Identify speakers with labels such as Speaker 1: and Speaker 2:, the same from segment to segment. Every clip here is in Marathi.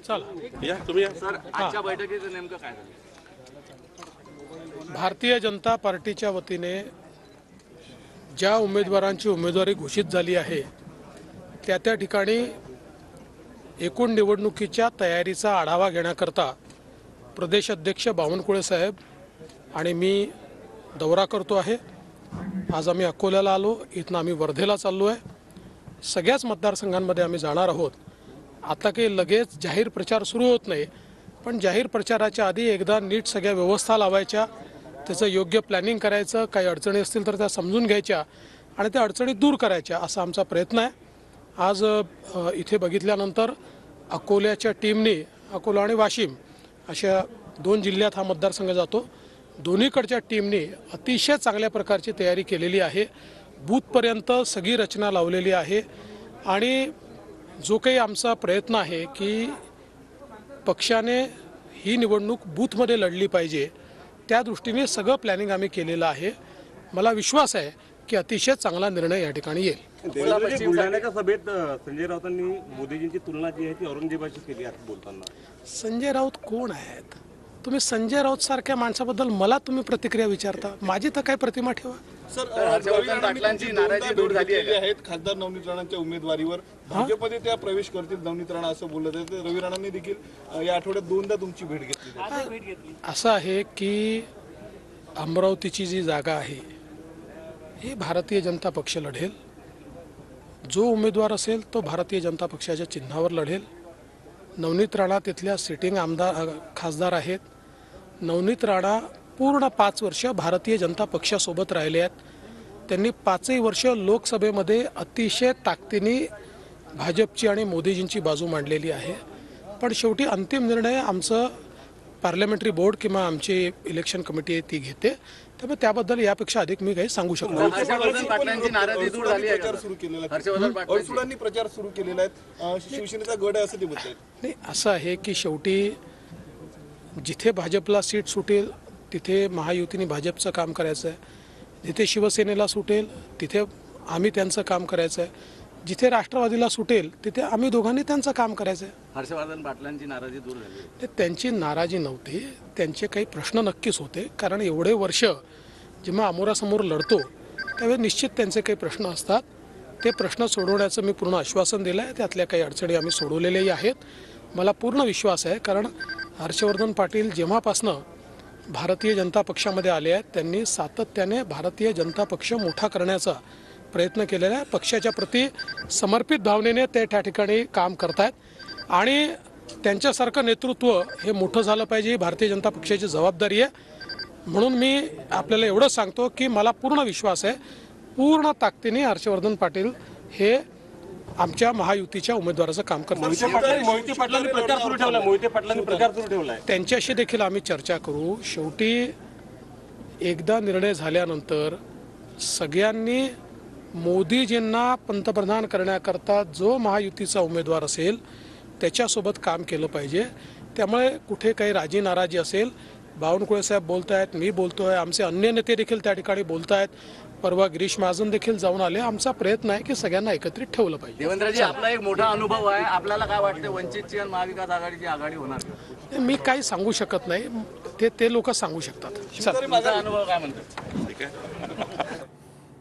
Speaker 1: चला या तुम्ही या
Speaker 2: सर आजच्या बैठकीचं नेमकं काय झालं?
Speaker 3: भारतीय जनता पार्टीच्या वतीने ज्या उमेदवारांची उमेदवारी घोषित झाली आहे त्या ठिकाणी एकूण निवडणुकीच्या तयारीचा आढावा घेण्याकरता प्रदेश अध्यक्ष बावनकुळे साहेब आणि मी दौरा करतो आहे। आज आम्ही अकोल्याला आलो, इथनं आम्ही वर्धेला चाललो आहे। सगळ्याच मतदारसंघांमध्ये आम्ही जाणार आहोत। आता काही लगेच जाहीर प्रचार सुरू होत नाही, पण जाहीर प्रचाराच्या आधी एकदा नीट सगळ्या व्यवस्था लावायच्या, त्याचं योग्य प्लॅनिंग करायचं, काही अडचणी असतील तर त्या समजून घ्यायच्या आणि त्या अडचणी दूर करायच्या असा आमचा प्रयत्न आहे। आज इथे बघितल्यानंतर अकोल्याच्या टीमने अकोला आणि वाशिम अशा दोन जिल्ह्यात हा मतदारसंघ जातो। दोन्हीकडच्या टीमने अतिशय चांगल्या प्रकारची तयारी केलेली आहे। बूथपर्यंत सगळी रचना लावलेली आहे आणि जो काही आमचा प्रयत्न आहे की पक्षाने ही निवडणूक बूथमध्ये लढली पाहिजे, त्या दृष्टीने सगळं प्लॅनिंग आम्ही केलेलं आहे। मला विश्वास आहे की अतिशय चांगला निर्णय या ठिकाणी येईल।
Speaker 1: बुलढाण्याच्या सभेत संजय राऊतांनी मोदीजींची तुलना जी आहे ती औरंगजेबाशी केली आहे बोलताना।
Speaker 3: संजय राऊत कोण आहेत? तुम्ही संजय राऊत सारख्या माणसाबद्दल मला तुम्ही प्रतिक्रिया विचारता? माझी तर काय प्रतिमा ठेवा।
Speaker 2: सर हर्षवर्धन पाटलांची नाराजी दूर झाली आहे।
Speaker 4: खासदार नवनीत राणांच्या उमेदवारीवर भाजपमध्ये त्या प्रवेश करतील नवनीत राणा असं बोललं जातं। रवी राणांनी देखील या आठवड्यात दोनदा तुमची भेट घेतली।
Speaker 3: असं आहे की अमरावतीची जी जागा आहे ही भारतीय जनता पक्ष लढेल। जो उमेदवार असेल तो भारतीय जनता पक्षाच्या चिन्हावर लढेल। नवनीत राणा तिथल्या सिटिंग खासदार आहेत। नवनीत राणा पूर्ण 5 वर्ष भारतीय जनता पक्षासोबत राहिले आहेत। त्यांनी 5ही वर्ष लोकसभेमध्ये अतिशय ताकदीने भाजपची आणि मोदीजींची बाजू मांडलेली आहे। पण शेवटी अंतिम निर्णय आमचं पार्लमेंटरी बोर्ड किंवा आमची इलेक्शन कमिटी आहे ती घेते, त्यामुळे त्याबद्दल यापेक्षा अधिक मी काही सांगू शकतो नाही।
Speaker 2: हर्षवर्धन पाटलांची नाराजी दूर झाली आहे।
Speaker 4: प्रचार सुरू केलेला आहे,
Speaker 2: हर्षवर्धन पाटलांची
Speaker 4: अडसुळांनी प्रचार सुरू केलेला आहे। शिवसेनेचा गड आहे असं ते म्हणतात।
Speaker 3: नाही, असं आहे की शेवटी जिथे भाजपला सीट सुटेल तिथे महायुतीने भाजपचं काम करायचं आहे, जिथे शिवसेनेला सुटेल तिथे आम्ही त्यांचं काम करायचं आहे, जिथे राष्ट्रवादीला सुटेल तिथे आम्ही दोघांनी त्यांचं काम करायचं आहे।
Speaker 2: हर्षवर्धन पाटलांची नाराजी दूर झाली।
Speaker 3: ते त्यांची नाराजी नव्हती, त्यांचे काही प्रश्न नक्कीच होते, कारण एवढे वर्ष जेव्हा अमोरासमोर लढतो त्यावेळी निश्चित त्यांचे काही प्रश्न असतात। ते प्रश्न सोडवण्याचं मी पूर्ण आश्वासन दिलं आहे। त्यातल्या काही अडचणी आम्ही सोडवलेल्याही आहेत। मला पूर्ण विश्वास आहे, कारण हर्षवर्धन पाटील जेव्हापासनं भारतीय जनता पक्षामध्ये आले आहेत त्यांनी सातत्याने भारतीय जनता पक्ष मोठा करण्याचा प्रयत्न केलेला आहे। पक्षाच्या प्रति समर्पित भावनेने ते त्या ठिकाणी काम करतायत आणि त्यांच्यासारखं नेतृत्व हे मोठं झालं पाहिजे ही भारतीय जनता पक्षाची जबाबदारी आहे। म्हणून मी आपल्याला एवढं सांगतो की मला पूर्ण विश्वास आहे, पूर्ण ताकदीने हर्षवर्धन पाटील हे आमच्या महायुतीच्या उमेदवाराचं काम करतात।
Speaker 1: मोहिते पाटलांनी प्रचार सुरू ठेवला, मोहिते पाटलांनी प्रचार सुरू ठेवलाय।
Speaker 3: त्यांच्याशी देखील आम्ही चर्चा करू। शेवटी एकदा निर्णय झाल्यानंतर सगळ्यांनी मोदीजींना पंतप्रधान करण्याकरता जो महायुतीचा उमेदवार असेल त्याच्यासोबत काम केलं पाहिजे। त्यामुळे कुठे काही राजी नाराजी असेल, बावनकुळे साहेब बोलत आहेत, मी बोलतोय, आमचे अन्य नेते देखील त्या ठिकाणी बोलत आहेत, परवा गिरीश महाजन देखील जाऊन आले। आमचा प्रयत्न आहे की सगळ्यांना एकत्रित ठेवलं पाहिजे।
Speaker 2: देवेंद्रजी आपला एक मोठा अनुभव आहे, आपल्याला काय वाटतं वंचितची आणि महाविकास आघाडीची आघाडी होणार?
Speaker 3: मी काही सांगू शकत नाही, ते लोक सांगू शकतात।
Speaker 2: माझा अनुभव काय म्हणतो?
Speaker 1: ठीक आहे।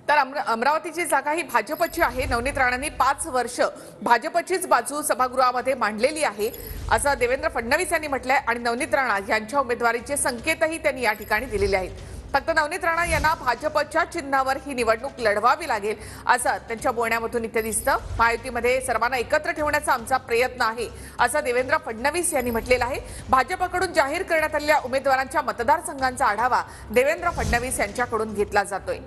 Speaker 5: तर अमरावतीची जागा ही भाजपची आहे। नवनीत राणांनी 5 वर्ष भाजपचीच बाजू सभागृहामध्ये मांडलेली आहे असं देवेंद्र फडणवीस यांनी म्हटलंय आणि नवनीत राणा यांच्या उमेदवारीचे संकेतही त्यांनी या ठिकाणी दिलेले आहेत। फक्त नवनीत राणा यांना भाजपच्या चिन्हावर ही निवडणूक लढवावी लागेल असं त्यांच्या बोलण्यामधून इथे दिसतं। महायुतीमध्ये सर्वांना एकत्र ठेवण्याचा आमचा प्रयत्न आहे असं देवेंद्र फडणवीस यांनी म्हटलेलं आहे। भाजपकडून जाहीर करण्यात आलेल्या उमेदवारांच्या मतदारसंघांचा आढावा देवेंद्र फडणवीस यांच्याकडून घेतला जातोय।